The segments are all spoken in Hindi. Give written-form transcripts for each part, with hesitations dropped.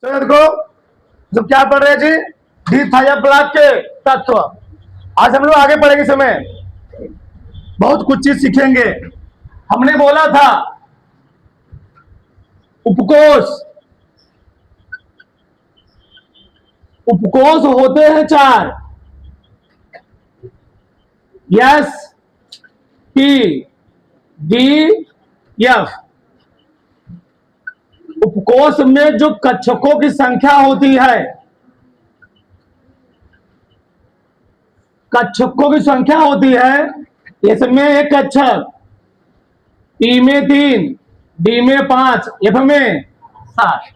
तो देखो जो क्या पढ़ रहे जी, डी थायोप्लास्ट के तत्व। आज हम लोग आगे पढ़ेंगे, समय बहुत कुछ चीज सीखेंगे। हमने बोला था उपकोष, उपकोष होते हैं चार, एस पी डी एफ। उपकोष में जो कक्षकों की संख्या होती है, कक्षकों की संख्या होती है, इसमें एक कक्षक, पी में 3, डी में 5, एफ में 7।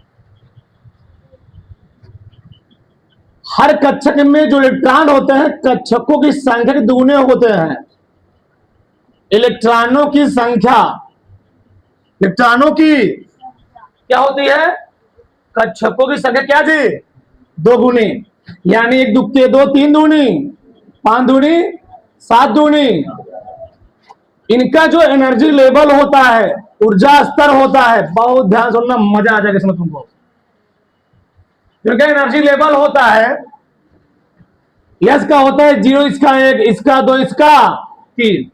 हर कक्षक में जो इलेक्ट्रॉन होते हैं कक्षकों की संख्या के दुगुने होते हैं। इलेक्ट्रॉनों की संख्या, इलेक्ट्रॉनों की क्या होती है, कक्षकों की संख्या क्या जी, 2 गुनी। यानी 1 दुक्के 2, 3 दूनी, 5 दूनी 7 दूनी। इनका जो एनर्जी लेवल होता है, ऊर्जा स्तर होता है, बहुत ध्यान सुनना, मजा आ जाएगा इसमें तुमको। इनका एनर्जी लेवल होता है, यस का होता है 0, इसका 1, इसका 2, इसका 3,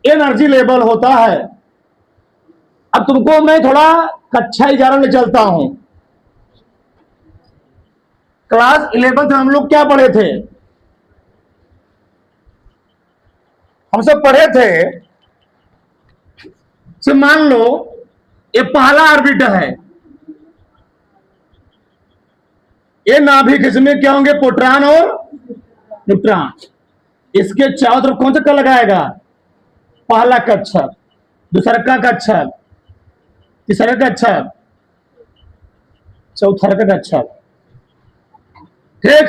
एनर्जी लेवल होता है। अब तुमको मैं थोड़ा कक्षा 11 में चलता हूं। क्लास 11 में हम लोग क्या पढ़े थे, हम सब पढ़े थे, से मान लो ये पहला ऑर्बिटर है, ये नाभिक, इसमें क्या होंगे, प्रोटॉन और न्यूट्रॉन। इसके चारों तरफ कौन सा कण लगाएगा, पहला कक्षक, दूसरा का कक्षक, तीसरा कक्षक, चौथा का कक्षक। ठीक,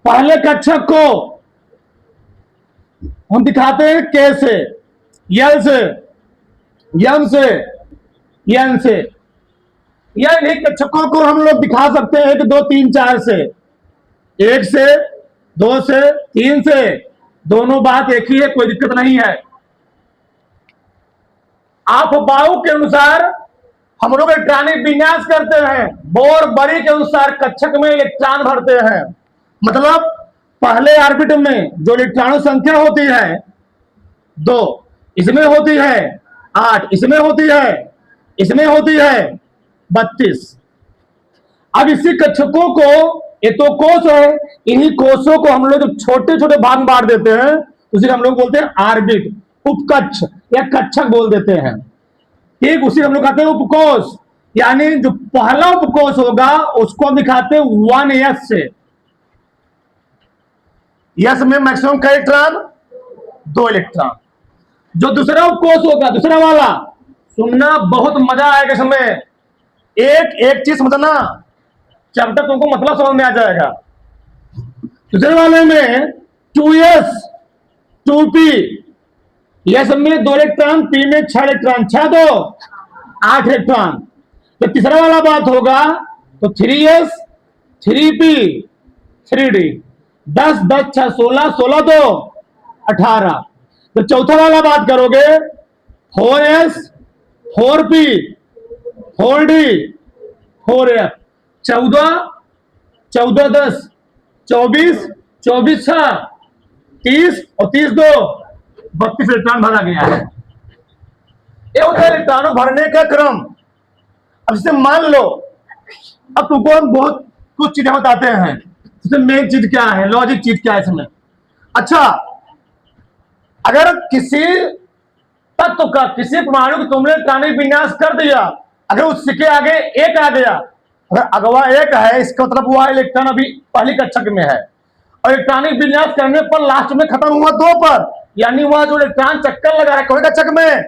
पहले कक्षक को हम दिखाते हैं के से, यल से, यम से, यन से। या इन्हीं कक्षकों को हम लोग दिखा सकते हैं 1, 2, 3, 4 से, 1 से, 2 से, 3 से। दोनों बात एक ही है, कोई दिक्कत नहीं है। आप बाहु के अनुसार हम लोग इलेक्ट्रॉनिक विन्यास करते हैं, बोर बड़ी के अनुसार कक्षक में इलेक्ट्रॉन भरते हैं। मतलब पहले ऑर्बिट में जो इलेक्ट्रॉनों संख्या होती है 2, इसमें होती है 8, इसमें होती है, इसमें होती है 32। अब इसी कक्षकों को, ये तो कोष है, इन्हीं कोषों को हम लोग छोटे छोटे भाग में बांट देते हैं, उसे हम लोग बोलते हैं ऑर्बिट, उपकक्ष या कक्षक बोल देते हैं। ठीक, उसी हम लोग कहते हैं उपकोष। यानी जो पहला उपकोष होगा उसको हम दिखाते हैं 1s से। यस में मैक्सिमम का इलेक्ट्रॉन 2 इलेक्ट्रॉन। जो दूसरा उपकोष होगा, दूसरा वाला, सुनना बहुत मजा आएगा इसमें। एक एक चीज समझना, जब तक तुमको मतलब समझ में आ जाएगा। दूसरे वाले में 2s 2p, यस में 2 इलेक्ट्रॉन, पी में 6 इलेक्ट्रॉन, 6 2 8 इलेक्ट्रॉन। तो तीसरा वाला बात होगा तो 3s 3p 3d, 10 10 6 16, 16 2 18। तो चौथा वाला बात करोगे 4s 4p 4d 4f, 14 14 10 24 24 6 30 और 30 2 32 इलेक्ट्रॉन भरा गया है। ये होता है इलेक्ट्रॉनों भरने का क्रम। अब जैसे मान लो, अब तुमको हम बहुत कुछ चीजें बताते हैं, इसमें मेन चीज क्या है, लॉजिक चीज क्या है इसमें। अच्छा, अगर किसी तत्व का, किसी परमाणु को तुमने इलेक्ट्रॉनिक विन्यास कर दिया, अगर उसके आगे 1 आ गया, अगर अगवा 1 है, इसका मतलब वह इलेक्ट्रॉन अभी पहली कक्षक में है, और इलेक्ट्रॉनिक विन्यास करने पर लास्ट में खत्म हुआ 2 पर, यानी वह जो इलेक्ट्रॉन चक्कर लगा रहा है कौन कक्षक में,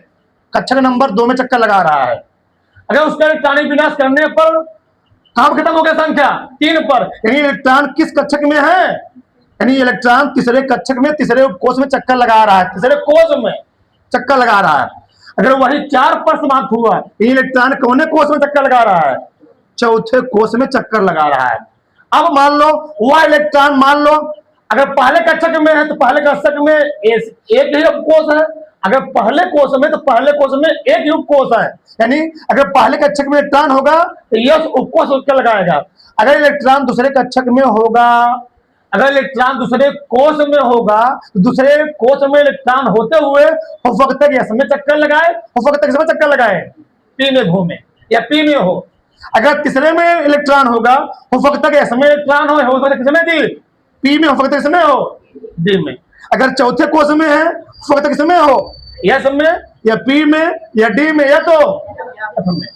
कक्षक नंबर 2 में चक्कर लगा रहा है। अगर उसका इलेक्ट्रॉनिक विन्यास करने पर कहां खत्म हो गया, संख्या 3 पर, यानी इलेक्ट्रॉन किस कक्षक में है, यानी इलेक्ट्रॉन तीसरे कक्षक में, तीसरे कोष में चक्कर लगा रहा है, तीसरे कोष में चक्कर लगा रहा है। अगर वही 4 पर समाप्त हुआ, इलेक्ट्रॉन कौन कोष में चक्कर लगा रहा है, चौथे कोष में चक्कर लगा रहा है। अब मान लो वह इलेक्ट्रॉन, मान लो अगर पहले कक्षक में है तो पहले कक्षक में एक ही कोष है, अगर पहले कोष में, तो पहले कोष में एक युग कोष है, यानी अगर पहले कक्षक में इलेक्ट्रॉन होगा तो यह उपकोष उसके लगाएगा। अगर इलेक्ट्रॉन दूसरे कक्षक में होगा, अगर इलेक्ट्रॉन दूसरे कोष में होगा तो दूसरे कोष में इलेक्ट्रॉन होते हुए हो सकता है इसमें चक्कर लगाए, हो सकता है इसमें चक्कर लगाए, पी में घूमे या पी में हो। अगर तीसरे में इलेक्ट्रॉन होगा हो सकता है इसमें इलेक्ट्रॉन हो सकता है किसमें, डी, पी में, हो सकता है इसमें हो, डी में। अगर चौथे कोष में है हो सकता है किसमें हो, एस में या पी में या डी में या तो एफ में।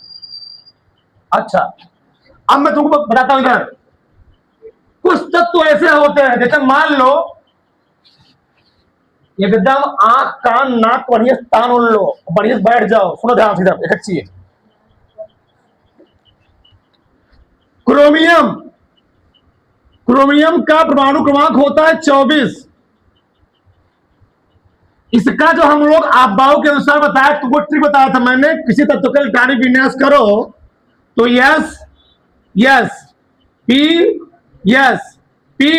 अच्छा, अब मैं तुमको बताता हूं इधर, कुछ तत्व ऐसे होते हैं, जैसे मान लो एकदम आंख कान नाक बढ़िया तान उड़ लो, बढ़िया बैठ जाओ, सुनो ध्यान से इधर एक अच्छी है। क्रोमियम, क्रोमियम का परमाणु क्रमांक होता है 24। इसका जो हम लोग आपदाओं के अनुसार बताया, तुमको ट्रिक बताया था मैंने, किसी तत्व का इलेक्ट्रॉनिक विन्यास करो तो yes yes P yes P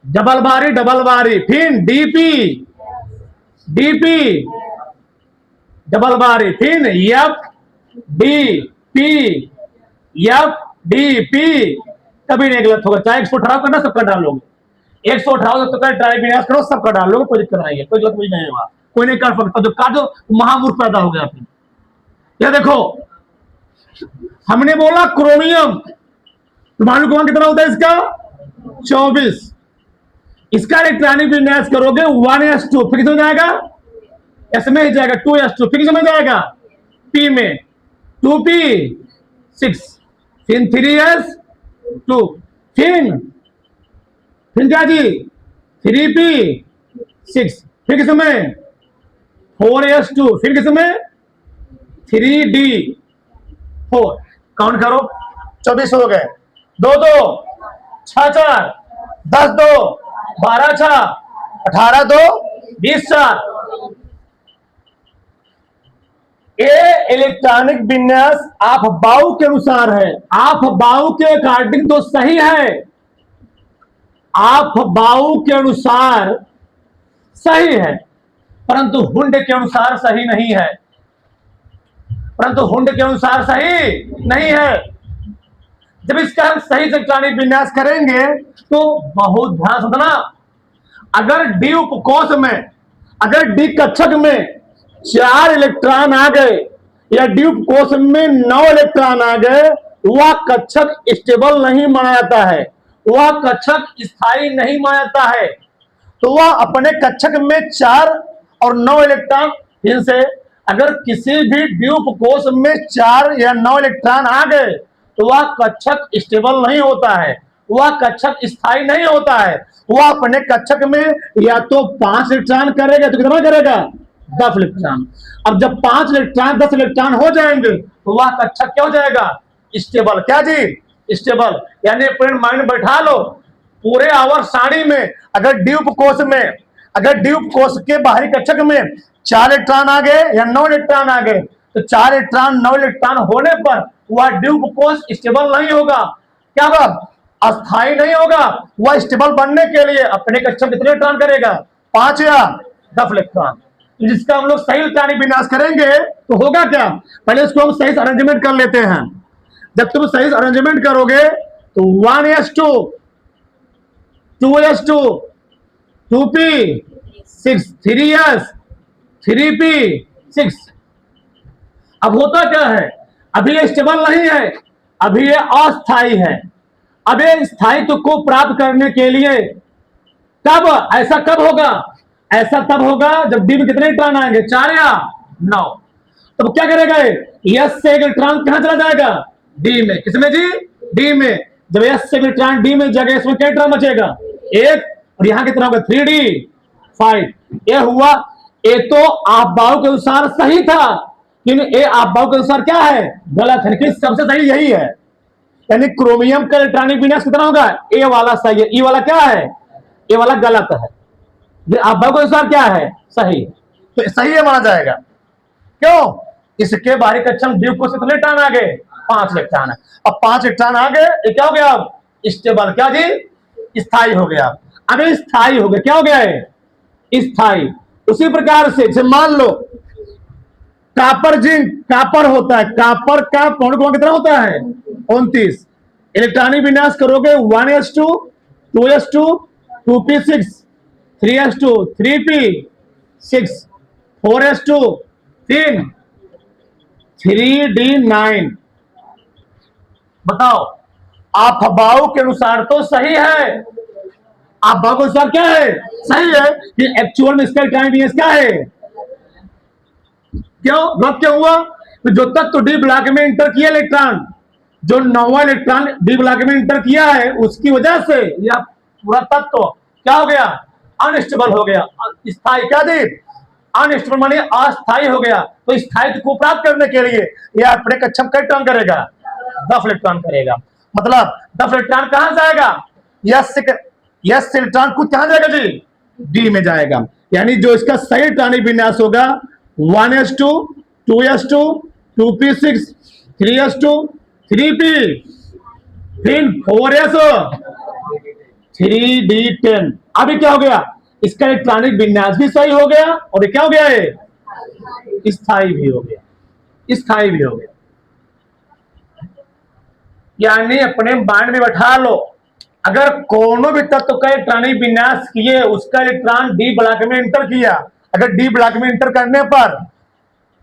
double बारी, फिर डीपी डीपी डबल बारी, फिर F D P F D P, कभी नहीं गलत होगा। चाहे 118 करना सबका डालोगे, 118 तक का ट्राई विन्यास करो सबका डालोगे, कोई दिक्कत नहीं है, कोई गलत नहीं होगा, कोई नहीं कर सकता। जो काटो महामूर्ख पैदा हो गया फिर। यह देखो हमने बोला क्रोमियम परमाणु क्रमांक कितना होता है इसका 24। इसका इलेक्ट्रॉनिक विन्यास करोगे 1s2, फिर किसमें जाएगा, एस में ही जाएगा, 2s2, फिर किसमें जाएगा, पी में, 2p6, फिर 3s2, फिर क्या जी 3p6, फिर किसमें 4s2, फिर किसमें 3d4। काउंट करो, 24 हो गए, 2 2 6 4 10 2 12 6 18 2 20 4। ये इलेक्ट्रॉनिक विन्यास आप बाउ के अनुसार है, आप बाउ के अकॉर्डिंग तो सही है, आप बाउ के अनुसार सही है, परंतु हुंड के अनुसार सही नहीं है, परंतु हुंड के अनुसार सही नहीं है। जब इसका हम सही से इलेक्ट्रॉनिक विन्यास करेंगे तो बहुत ध्यान से सुनना, अगर डी उपकोष में, अगर डी कक्षक में 4 इलेक्ट्रॉन आ गए या डी उपकोष में 9 इलेक्ट्रॉन आ गए, वह कक्षक स्टेबल नहीं माना जाता है, वह कक्षक स्थायी नहीं माना जाता है। तो वह अपने कक्षक में 4 और 9 इलेक्ट्रॉन, इनसे अगर किसी भी डी उपकोष में 4 या 9 इलेक्ट्रॉन आ गए तो वह कक्षक स्टेबल नहीं होता है, वह कक्षक स्थायी नहीं होता है। वह अपने कक्षक में या तो 5 इलेक्ट्रॉन करेगा, तो कितना करेगा 10 इलेक्ट्रॉन। अब जब 5 इलेक्ट्रॉन 10 इलेक्ट्रॉन हो जाएंगे तो वह कक्षक क्या हो जाएगा, स्टेबल। क्या जी स्टेबल, यानी अपने माइंड बैठा लो, पूरे आवर सारणी में अगर डी उपकोष में, अगर डी उपकोष के बाहरी कक्षक में 4 इलेक्ट्रॉन आ गए या 9 इलेक्ट्रॉन आ गए, तो 4 इलेक्ट्रॉन 9 इलेक्ट्रॉन होने पर वह डी उपकोष स्टेबल नहीं होगा, क्या होगा, अस्थायी नहीं होगा। वह स्टेबल बनने के लिए अपने कक्षक कितने इलेक्ट्रॉन करेगा, 5 या 10 इलेक्ट्रॉन। जिसका हम लोग सही इलेक्ट्रॉनिक विन्यास करेंगे तो होगा क्या, पहले इसको हम सही अरेंजमेंट कर लेते हैं। जब तुम सही अरेंजमेंट करोगे तो 1s2 2s2 2p6 3s 3p6। अब होता क्या है, अभी ये स्टेबल नहीं है, अभी ये अस्थायी है। अब ये स्थायित्व को प्राप्त करने के लिए कब, ऐसा कब होगा, ऐसा तब होगा जब डी में कितने इलेक्ट्रॉन आएंगे, 4 या 9। तो क्या करेगा, यस से इलेक्ट्रॉन कहां चला जाएगा, डी में, किसमें जी, डी में। जब यस से इलेक्ट्रॉन डी में जगह, इसमें क्या इलेक्ट्रॉन बचेगा, 1, और यहां कितना होगा 3d5। ये हुआ, ये तो आपदाओं के अनुसार सही था, लेकिन ये आपदाओं के अनुसार क्या है, गलत है। लेकिन सबसे सही यही है, यानी क्रोमियम का इलेक्ट्रॉनिक विन्यास कितना होगा, ए वाला सही है, ई वाला क्या है, ए वाला गलत है। आपदाओं के अनुसार क्या है, सही, तो सही है माना जाएगा। क्यों, इसके बाहरी कक्षक में डी को कितने इलेक्ट्रॉन आ गए, 5 इलेक्ट्रॉन है। अब 5 इलेक्ट्रॉन आ गए, ये क्या हो गया, अब स्टेबल, क्या जी स्थायी हो गया। अगर स्थायी हो गया, क्या हो गया है, स्थायी। उसी प्रकार से जैसे मान लो कापर जिंक, कापर होता है, कापर का पौन कितना होता है 29। इलेक्ट्रॉनिक विन्यास करोगे 1s2 2s2 2p6 3s2 3p6 4s2 3 3d9। बताओ आप अफवाहों के अनुसार तो सही है, आप अफवाहों के अनुसार क्या है, सही है कि एक्चुअल में इसका इलेक्ट्रॉनिक विन्यास क्या है। क्यों गलत क्यों हुआ? तो जो तत्व डी ब्लॉक में इंटर किया इलेक्ट्रॉन, जो 9वां इलेक्ट्रॉन डी ब्लॉक में इंटर किया है, उसकी वजह से यह पूरा तत्व क्या हो गया, अनस्टेबल हो गया, स्थायी क्या थी, अनस्टेबल माने अस्थायी हो गया। तो स्थायित्व को प्राप्त करने के लिए यह अपने कक्षम का इलेक्ट्रॉन करेगा, 10 इलेक्ट्रॉन करेगा। मतलब 10 इलेक्ट्रॉन कहां जाएगा, यस इलेक्ट्रॉन को कहां जाएगा जी, डी में जाएगा। यानी जो इसका सही इलेक्ट्रॉनिक विन्यास होगा 1s2 2s2 2p6 3s2 3p फिर 4s 3d10। अभी क्या हो गया, इसका इलेक्ट्रॉनिक विन्यास भी सही हो गया और क्या हो गया है, स्थायी भी हो गया, स्थायी भी हो गया। यानी अपने माइंड में बैठा लो, अगर कोनो भी तत्व का इलेक्ट्रॉनिक विन्यास किए, उसका इलेक्ट्रॉन डी ब्लॉक में इंटर किया, अगर डी ब्लॉक में इंटर करने पर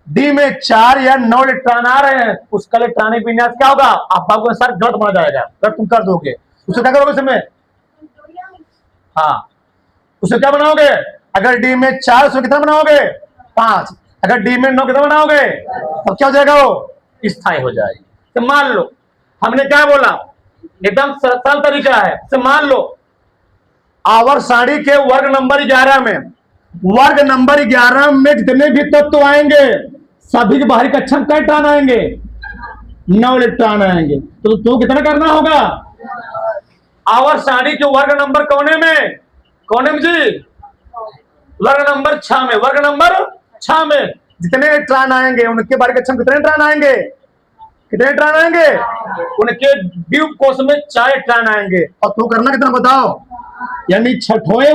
डी में 4 या 9 इलेक्ट्रॉन आ रहे हैं, उसका इलेक्ट्रॉनिक विन्यास क्या होगा, आपको सर गलत बना जाएगा, गलत तुम कर दोगे। उसे क्या करोगे समय, हाँ उसे क्या बनाओगे, अगर डी में 4 उसमें कितना बनाओगे 5, अगर डी में 9 कितना बनाओगे, तो क्या हो जाएगा, वो स्थायी हो जाएगी। तो मान लो हमने क्या बोला, एकदम सरल तरीका है। तो मान लो आवर्त सारणी के वर्ग नंबर 11 में, वर्ग नंबर 11 में जितने भी तत्व आएंगे सभी के बाहरी कक्षम का इलेक्ट्रॉन आएंगे, 9 इलेक्ट्रॉन आएंगे। तो कितना करना होगा, आवर्त सारणी के वर्ग नंबर कोने में जी, वर्ग नंबर 6 में, वर्ग नंबर 6 में जितने इलेक्ट्रॉन आएंगे उनके बाहरी कक्षम कितने इलेक्ट्रॉन आएंगे, कितने इलेक्ट्रॉन आएंगे, उनके द्वीप कोश में 4 इलेक्ट्रॉन आएंगे। और तू करना कितना बताओ, यानी छठवें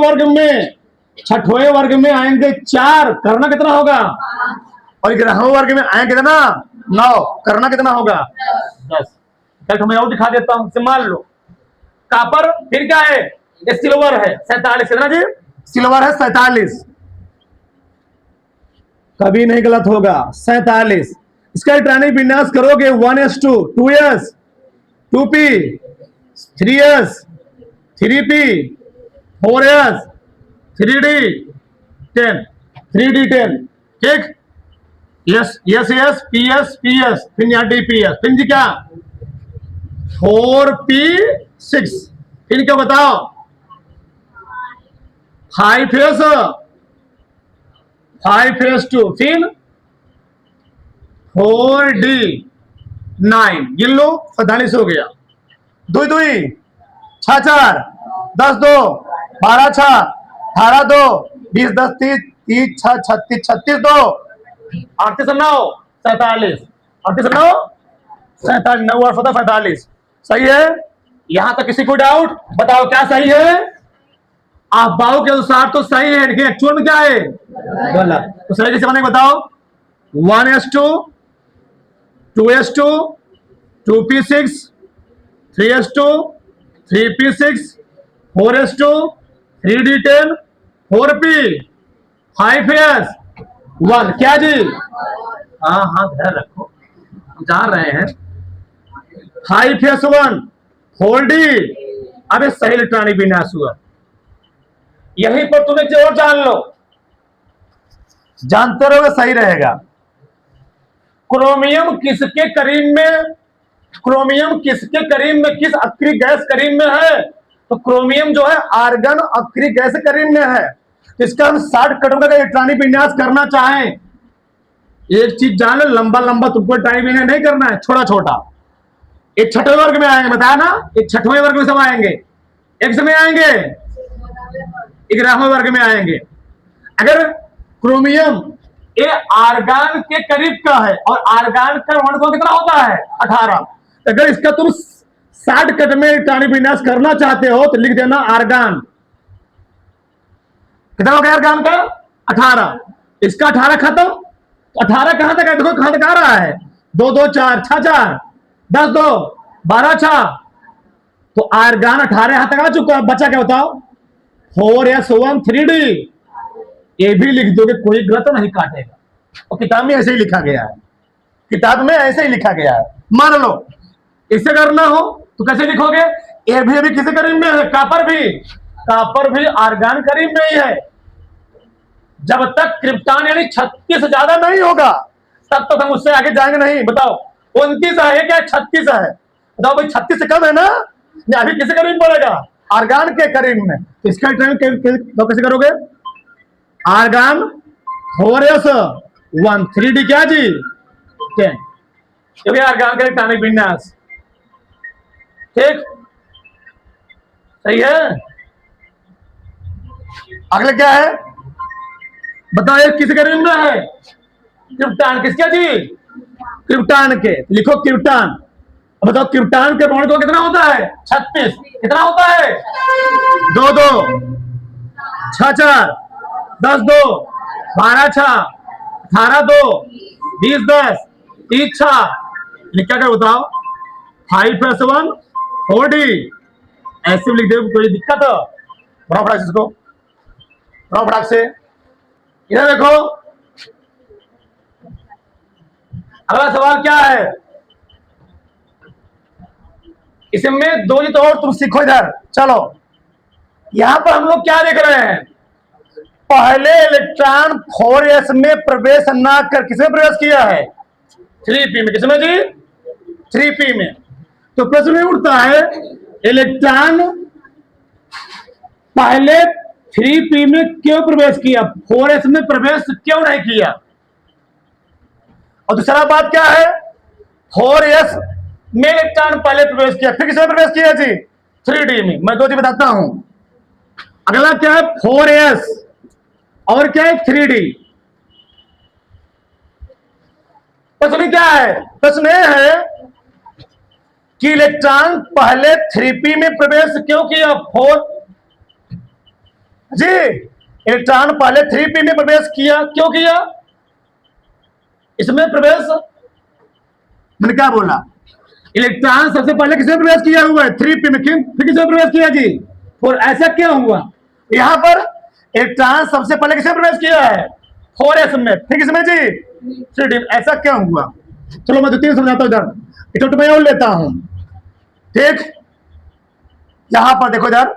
वर्ग में आएंगे 4, करना कितना होगा, और 11वें वर्ग में आएंगे कितना 9, करना कितना होगा 10। चल मैं और दिखा देता हूं। मान लो कापर, फिर क्या है, ये सिल्वर है 47, कितना जी, सिल्वर है 47, कभी नहीं गलत होगा 47। इसका इलेक्ट्रॉनिक विन्यास करोगे 1s2 2s 2p 3s 3p 4s 3d10 3d10, ठीक, yes yes yes ps ps फिर यहाँ dps, फिर जी क्या 4p6, फिर क्या बताओ 5s2 फिर 4d9, गिन लो 47 हो गया, 2 2 6 4 10 2 12 6 18 2 20 10 30 30 6 36 36 2 38 9 47 38 9 47 9 और 47, सही है। यहां तक किसी को डाउट, बताओ क्या सही है, अफवाहों के अनुसार तो सही है, लेकिन एक्चुअल में क्या है गलत। तो सही कैसे बनेगा बताओ, 1s2 2s2 2p6 3s2 3p6 4s2 3d10 4p 5s 1, क्या जी, हाँ हाँ ध्यान रखो, हम जान रहे हैं 5s1 4d। अबे सही इलेक्ट्रॉनिक विन्यास हुआ, यहीं पर तुम्हें जो और जान लो, जानते रहोगे सही रहेगा। क्रोमियम किसके करीब में, क्रोमियम किसके करीब में, किस अक्रिय गैस करीब में है, तो क्रोमियम जो है आर्गन अक्रिय गैस करीब में है। इसका हम 60 कटों का इलेक्ट्रॉनिक विन्यास करना चाहें, एक चीज जान लो, लंबा लंबा तुमको इलेक्ट्रॉनिक विन्यास नहीं करना है, छोटा छोटा। एक छठवें वर्ग में आएंगे, बताया ना, एक छठवें वर्ग में सब आएंगे, एक समय आएंगे 11वें वर्ग में आएंगे। अगर क्रोमियम ये आर्गन के करीब का है और आर्गन का ऋण कितना होता है 18, अगर इसका तुम 60 कट में इलेक्ट्रॉनिक विन्यास करना चाहते हो तो लिख देना आर्गन, कितना हो गया आर्गन का 18, इसका 18 खत्म, तो 18 कहां तक है, देखो कहां तक आ रहा है, 2 2 4 6 4 10 2 12 6, तो आर्गान 18 यहां तक आ चुका है, बचा क्या बताओ, 4s1 3d, ये भी लिख दोगे, कोई गलत नहीं काटेगा, और किताब में ऐसे ही लिखा गया है, किताब में ऐसे ही लिखा गया है। मान लो इसे करना हो तो कैसे लिखोगे, ए भी अभी किसी करीब में है, कापर भी आर्गान करीब में ही है, जब तक क्रिप्टॉन यानी 36 से ज्यादा नहीं होगा तब तक हम उससे आगे जाएंगे नहीं। बताओ 29 है क्या 36 है, बताओ भाई 36 से कम है ना, अभी किसी करीब पड़ेगा, आर्गान के करीब में, तो इसका ट्रेन कैसे करोगे, आर्गान 4s1 3d क्या जी 10, क्योंकि आर्गान का इलेक्ट्रॉनिक विन्यास ठीक सही है। अगले क्या है बताओ, ये किस करीब में है, क्रिप्टॉन किसका जी, क्रिप्टॉन के, लिखो क्रिप्टॉन, बताओ क्रिप्टॉन के बॉन्ड को कितना होता है 36, कितना होता है 2 2 6 4 10 2 12 6 18 2 20 10 3 6, क्या कर बताओ 5s1 4d, ऐसे लिख दे, कोई दिक्कत है, बढ़ाओ फटाक से इसको, बढ़ाओ फटाक से, इधर देखो अगला सवाल क्या है, इसमें दो चीज और तुम सीखो इधर, चलो यहां पर हम लोग क्या देख रहे हैं, पहले इलेक्ट्रॉन 4s में प्रवेश ना कर किसमें प्रवेश किया है 3p में, किसमें जी 3p में, तो प्रश्न उठता है इलेक्ट्रॉन पहले 3p में क्यों प्रवेश किया, 4s में प्रवेश क्यों नहीं किया, और दूसरा बात क्या है 4s में इलेक्ट्रॉन पहले प्रवेश किया फिर किसमें प्रवेश किया जी 3d में, मैं दो चीज बताता हूं, अगला क्या है 4s और क्या है 3d, प्रश्न क्या है, प्रश्न यह है कि इलेक्ट्रॉन पहले 3p में प्रवेश क्यों किया, 4 जी इलेक्ट्रॉन पहले 3p में प्रवेश किया क्यों किया, इसमें प्रवेश मैंने क्या बोला, इलेक्ट्रॉन सबसे पहले किसमें प्रवेश किया हुआ है 3p में, फिर किसमें प्रवेश किया जी 4, ऐसा क्यों हुआ, यहां पर इलेक्ट्रॉन सबसे पहले किसमें प्रवेश किया है 4s में, फिर किसमें जी 3d, ऐसा क्यों हुआ, चलो मैं द्वितीय समझाता हूं, इधर एक मैं और लेता हूं ठीक, यहां पर देखो इधर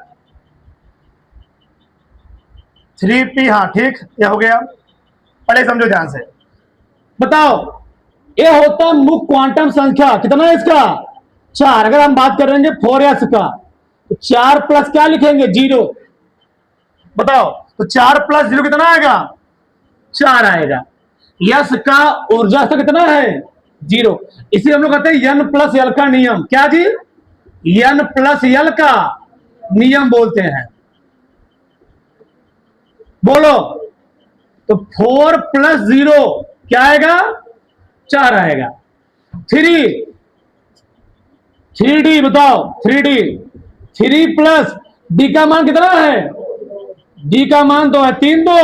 3p, हाँ ठीक ये हो गया, पहले समझो ध्यान से, बताओ ये होता मुख्य क्वांटम संख्या, कितना है इसका 4, अगर हम बात करेंगे 4s का तो 4 प्लस क्या लिखेंगे 0, बताओ तो 4 प्लस 0 कितना आएगा 4 आएगा, यस का ऊर्जा स्तर कितना है 0, इसी हम लोग कहते हैं n प्लस एल का नियम, क्या जी n प्लस एल का नियम बोलते हैं, बोलो तो 4 प्लस 0 क्या आएगा 4 आएगा, 3d बताओ 3 प्लस d का मान कितना है, d का मान 2 है, 3 2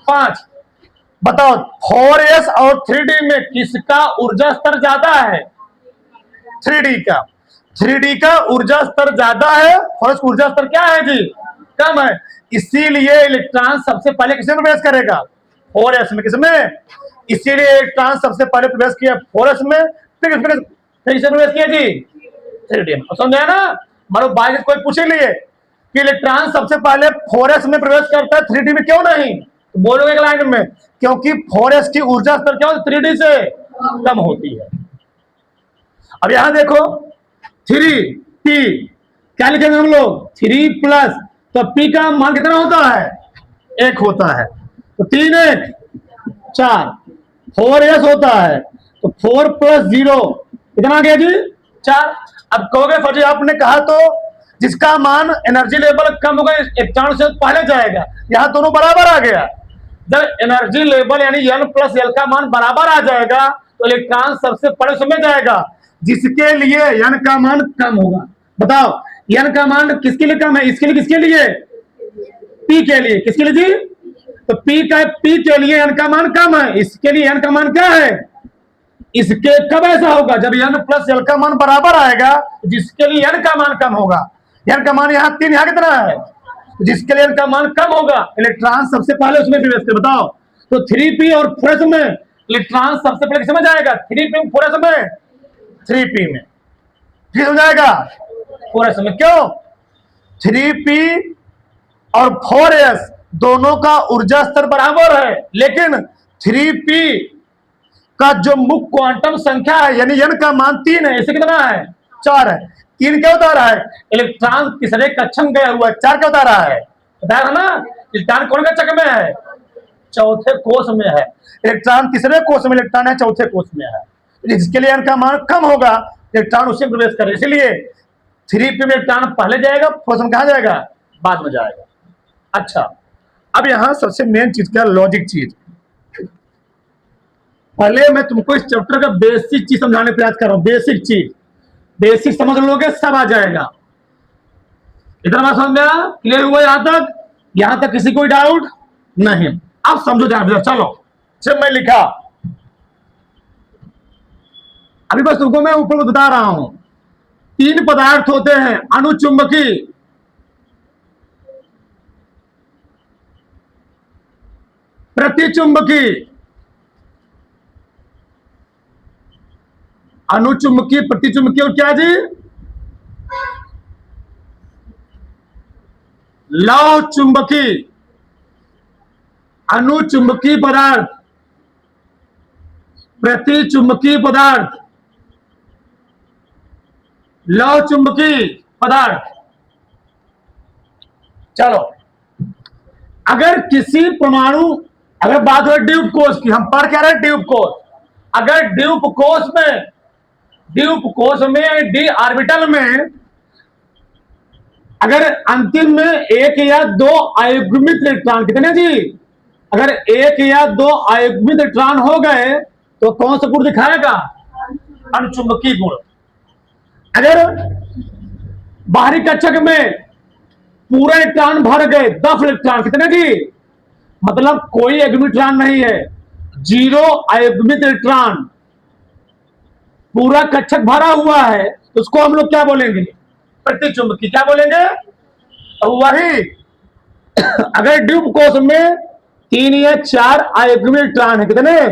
5, बताओ 4s और 3d में किसका ऊर्जा स्तर ज्यादा है 3d का ऊर्जा स्तर ज्यादा है, और ऊर्जा स्तर क्या है जी कम है, इसीलिए इलेक्ट्रॉन सबसे पहले किसमें प्रवेश करेगा 4s में, किसमें, इसीलिए इलेक्ट्रॉन सबसे पहले प्रवेश किया 4s में, फिर किसमें प्रवेश किया जी 3d में, समझे ना, मानो बाई कोई पूछे लिए कि इलेक्ट्रॉन सबसे पहले 4s में प्रवेश करता है 3d में क्यों नहीं, तो बोलोगे एक लाइन में क्योंकि 4s की ऊर्जा स्तर क्या होती 3d से कम होती है। अब यहां देखो 3p क्या लिखेंगे हम लोग 3 प्लस, तो p का मान कितना होता है 1 होता है, तो 3 1 4, 4s होता है, तो 4 प्लस 0 कितना आ गया जी 4, अब कहोगे फर्जी आपने कहा तो जिसका मान एनर्जी लेवल कम होगा इलेक्ट्रॉन से पहले जाएगा, यहां दोनों बराबर आ गया, जब एनर्जी लेवल यानी n प्लस एल का मान बराबर आ जाएगा तो इलेक्ट्रॉन सबसे पहले उसमें जाएगा जिसके लिए n का मान कम होगा, बताओ n का मान किसके लिए कम है, इसके लिए किसके लिए p के लिए, किसके लिए जी तो पी के लिए n का मान कम है, इसके लिए n का मान क्या है, इसके कब ऐसा होगा जब n प्लस l का मान बराबर आएगा, जिसके लिए n का मान कम होगा। n का मान यहाँ 3, यहाँ कितना है, जिसके लिए n का मान कम होगा इलेक्ट्रॉन सबसे पहले उसमें प्रवेश करे। बताओ तो 3p और 4s में इलेक्ट्रॉन सबसे पहले समझ आएगा, 3p 4s में, 3p में ठीक हो जाएगा 4s में। क्यों, 3p और 4s दोनों का ऊर्जा स्तर बराबर है, लेकिन 3p का जो मुख्य क्वांटम संख्या है यानी n का मान 3 है, इसे कितना है, 4 है। 3 क्या बता रहा है, इलेक्ट्रॉन तीसरे कक्षक में गया हुआ है। 4 क्या बता रहा है, बताया ना, इलेक्ट्रॉन कौन कक्षक में है, चौथे कोष में है। इलेक्ट्रॉन तीसरे कोष में, इलेक्ट्रॉन है चौथे कोष में है, जिसके लिए n का मान कम होगा इलेक्ट्रॉन उसी में प्रवेश करे। इसलिए 3p में इलेक्ट्रॉन पहले जाएगा, 4s में कहां जाएगा, बाद में जाएगा। अच्छा, अब यहां सबसे मेन चीज क्या, लॉजिक चीज। पहले मैं तुमको इस चैप्टर का बेसिक चीज समझाने प्रयास कर रहा हूं, बेसिक चीज, बेसिक समझ लोगे सब आ जाएगा। इतना बात समझ गया, क्लियर हुआ यहां तक किसी कोई डाउट नहीं। अब समझो जाए, चलो जब मैं लिखा अभी बस तुमको मैं ऊपर बता रहा हूं, 3 पदार्थ होते हैं, अणुचुंबकी, प्रतिचुंबकी, अणुचुंबकी, प्रतिचुंबकी और क्या जी, लौह चुंबकी। अणुचुंबकी पदार्थ, प्रतिचुंबकी पदार्थ, लौह चुंबकी पदार्थ। चलो, अगर किसी परमाणु, अगर बात हो ड्यूब कोष की, हम पढ़ क्या रहे ड्यूब कोष, अगर ड्यूब कोष में डी ऑर्बिटल में अगर अंतिम में 1 या 2 आयुग्मित इलेक्ट्रॉन, कितने जी, अगर 1 या 2 आयुग्मित इलेक्ट्रॉन हो गए तो कौन सा गुण दिखाएगा, अणुचुंबकीय गुण। अगर बाहरी कक्षक में पूरे इलेक्ट्रॉन भर गए, 10 इलेक्ट्रॉन, कितने जी, मतलब कोई अयुग्मित इलेक्ट्रॉन नहीं है, 0 अयुग्मित इलेक्ट्रॉन, पूरा कक्षक भरा हुआ है, तो उसको हम लोग क्या बोलेंगे, प्रतिचुंबकीय। क्या बोलेंगे, वही अगर ड्यूब कोष में 3 या 4 अयुग्मित इलेक्ट्रॉन है, कितने,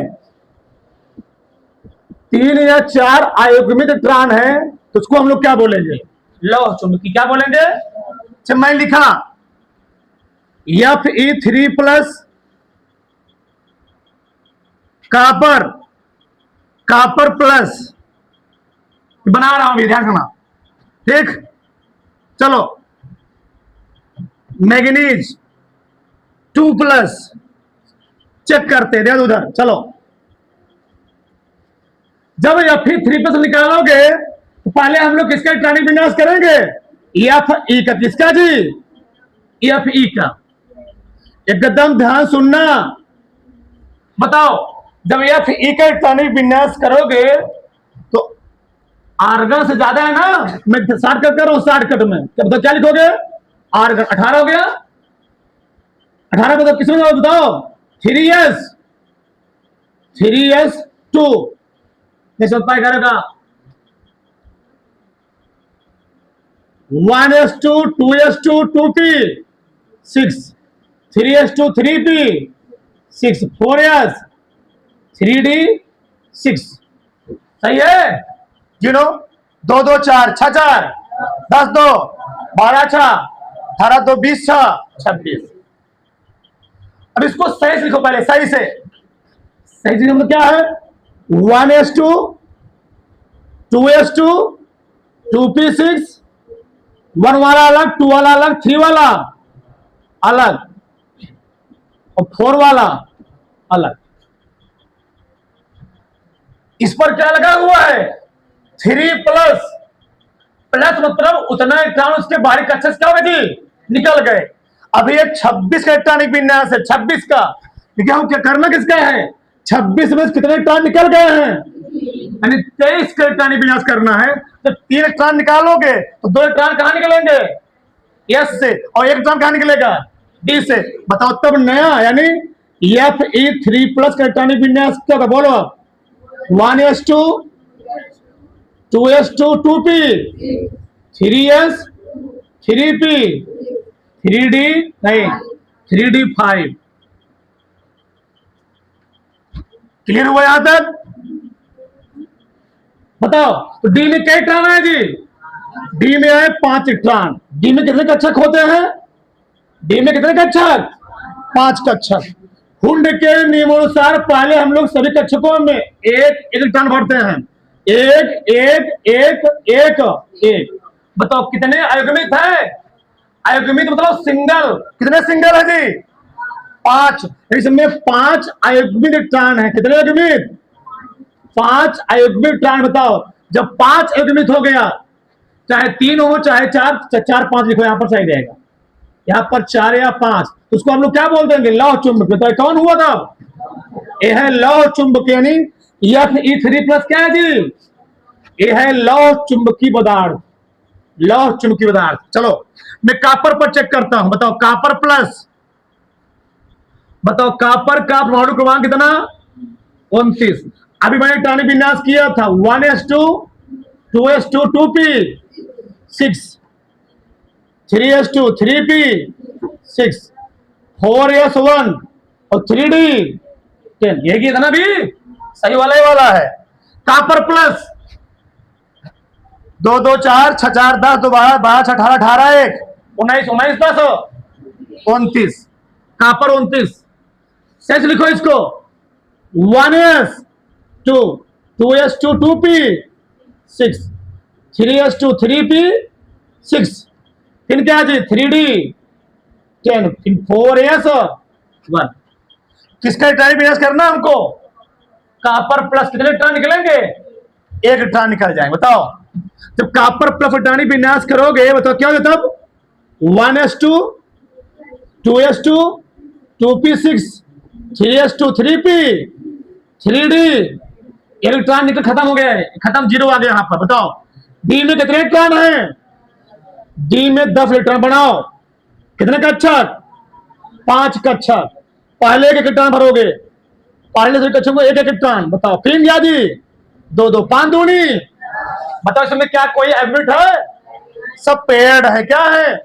3 या 4 अयुग्मित इलेक्ट्रॉन है, तो उसको हम लोग क्या बोलेंगे, लौह चुंबकीय। क्या बोलेंगे, जब मैं लिखा Fe3 प्लस कापर प्लस, बना रहा हूं, ध्यान रखना, ठीक। चलो, मैग्नीज 2 प्लस, चेक करते हैं उधर। चलो, जब Fe3 प्लस निकालोगे तो पहले हम लोग किसका इलेक्ट्रॉनिक विन्यास करेंगे, Fe का। किसका जी, Fe का। एकदम ध्यान सुनना, बताओ जब Fe का इलेक्ट्रॉनिक विन्यास करोगे तो आर्गन से ज्यादा है ना, मैं शॉर्टकट कर रहा हूं, शॉर्टकट में क्या लिखोगे, आर्गन 18 हो गया, 18 मतलब किसमें बताओ, 3s2 नहीं समझ पाएगा का, 1s2 2s2 2p 6, 3s2 3p 6, 4s 3d 6, सही है, 2 2 4 6 4 10 2 12 6 18 2 20 6 26। अब इसको सही से लिखो, पहले सही से, सही से मतलब क्या है, 1s2 2s2 2p6, 1 वाला अलग, 2 वाला अलग, 3 वाला अलग और 4 वाला अलग। इस पर क्या लगा हुआ है, 3 प्लस, प्लस मतलब उतना इलेक्ट्रॉन उसके बाहरी कक्षा से क्या हो गए, निकल गए। अभी एक 26 का इलेक्ट्रॉनिक विन्यास है, 26 का, लेकिन क्या करना किसका है, 26 में कितने इलेक्ट्रॉन निकल गए हैं, यानी 23 का इलेक्ट्रॉनिक विन्यास करना है। तो 3 इलेक्ट्रॉन निकालोगे तो 2 इलेक्ट्रॉन कहां निकलेंगे, एस से, और 1 इलेक्ट्रॉन कहां निकलेगा, डी से। बताओ तब नया यानी Fe3+ का इलेक्ट्रॉनिक विन्यास क्या होगा, बोलो। 1s2 2s2 2p 3s 3p 3d नहीं 3d5। क्लियर हुआ यहां तक? बताओ तो डी में क्या इलेक्ट्रॉन है जी? डी में है 5 इलेक्ट्रॉन। डी में कितने कक्षक होते हैं? डी में कितने कक्षक? 5 कक्षक। हुंड के नियमानुसार पहले हम लोग सभी कक्षकों में एक इलेक्ट्रॉन भरते हैं। एक एक एक एक एक। बताओ कितने अयुग्मित है? अयुग्मित मतलब सिंगल। कितने सिंगल है जी? 5। इसमें 5 अयुग्मित इलेक्ट्रॉन है। कितने अयुग्मित? 5 अयुग्मित इलेक्ट्रॉन। बताओ जब 5 अयुग्मित हो गया, चाहे 3 हो चाहे 4, 4 5 लिखो यहां पर सही रहेगा। यहां पर 4 या 5, तो उसको हम लोग क्या बोल देंगे? लौह चुंबक। तो कौन हुआ था? ये है लौह चुंबक यानी Fe3+ क्या है जी? ये है लौह चुंबकीय पदार्थ। लौह चुंबकीय पदार्थ। चलो मैं कॉपर पर चेक करता हूं। बताओ कॉपर प्लस। बताओ कॉपर का परमाणु क्रमांक कितना? 29। अभी मैंने इलेक्ट्रॉनिक विन्यास किया था 1s2 2s2 2p 6 3s2 3p 6 4s1 और 3d 10। ये किया था ना? भी सही वाला ही वाला है। Copper plus 2 2 4 6 4 10 2 12 12 6 18 18 1 19 19 10 29। कॉपर 29। सच लिखो इसको। 1s2 2s2 2p 6 3s2 3p 6 फिर क्या जी? 3d 10 फिर 4s1। किसका इलेक्ट्रॉनिक विन्यास करना हमको? Copper plus. कितने इलेक्ट्रॉन निकलेंगे? एक इलेक्ट्रॉन निकल जाएंगे। बताओ जब कॉपर प्लस इलेक्ट्रॉनिक विन्यास करोगे, बताओ क्या होगा तब? 1s2 2s2 2p6 3s2 3p 3d। Electron निकल खत्म हो गया है, खत्म, जीरो आ गया यहां पर। बताओ डी में कितने इलेक्ट्रॉन हैं? डी में 10 इलेक्ट्रॉन। बनाओ कितने कक्षक? 5 कक्षक। पहले एक इलेक्ट्रॉन भरोगे, पहले से कक्षक को एक एक इलेक्ट्रॉन। बताओ तीन गया जी? 2 2 5 दूनी। बताओ इसमें क्या कोई एडमिट है? सब पेयर्ड है। क्या है?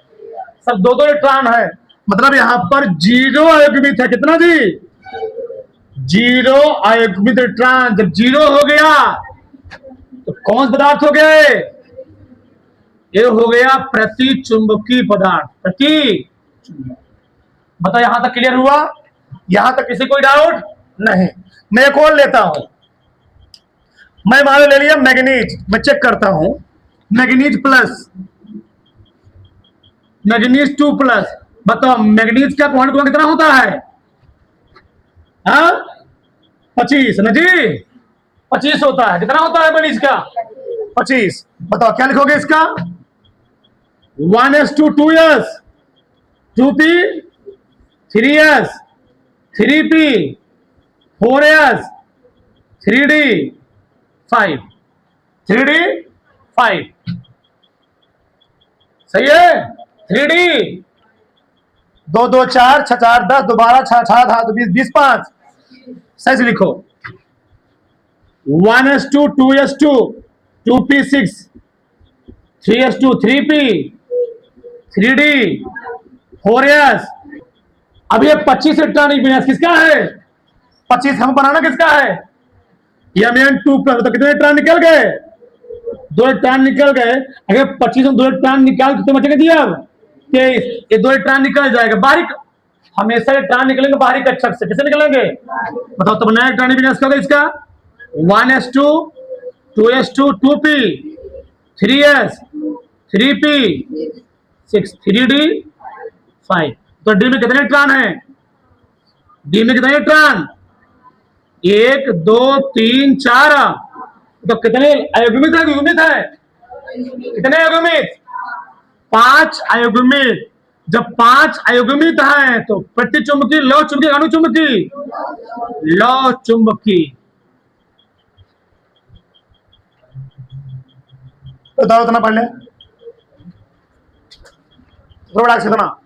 सब 2 2 इलेक्ट्रॉन है। मतलब यहां पर 0 अयुग्मित है। कितना जी? 0 अयुग्मित इलेक्ट्रॉन। जब 0 हो गया तो कौन सा पदार्थ हो गए? ये हो गया प्रति चुंबकीय पदार्थ। प्रति। बताओ यहां तक क्लियर हुआ? यहां तक किसी कोई डाउट नहीं? मैं एक और लेता हूं। मैं मान ले लिया मैग्नीज। मैं चेक करता हूं। Manganese plus manganese 2+। बताओ मैग्नीज का पॉइंट कौन कितना होता है? 25 ना जी? 25 होता है। कितना होता है मैग्नीज का? 25। बताओ क्या लिखोगे इसका? 1s2 2s 2p 3s 3p 4s 3d 5 3d 5। सही है? 3d 2 2 4 6 4 10 2 12 6 6 7 20 20 5। सही से लिखो। 1s2 2s2 2p6 3s2 3p 3d 4s। अब ये 25 इलेक्ट्रॉनिक विन्यास किसका है? 25 हम बनाना किसका है? Mn2+। तो कितने इलेक्ट्रॉन निकल गए? 2 इलेक्ट्रॉन निकल गए। अगर 25 में 2 इलेक्ट्रॉन निकाल कितने बचेंगे जी? अब 23। ये 2 इलेक्ट्रॉन निकल जाएगा बाहरी। हमेशा इलेक्ट्रॉन निकलेंगे बाहरी कक्षक से। किसे निकलेंगे? बताओ तब नया इलेक्ट्रॉनिक विन्यास क्या होगा इसका? 1s2 2s2 2p 3s 3p 6 3d 5। तो डी में कितने इलेक्ट्रॉन है? डी में कितने इलेक्ट्रॉन? 1 2 3 4। तो कितने अयुग्मित है? युग्मित है? कितने अयुग्मित? 5 अयुग्मित। जब 5 अयुग्मित है तो प्रतिचुंबकी, लौह चुंबकी, अणुचुंबकी? लौह चुंबकी। बताओ इतना पढ़ ले थोड़ा कितना।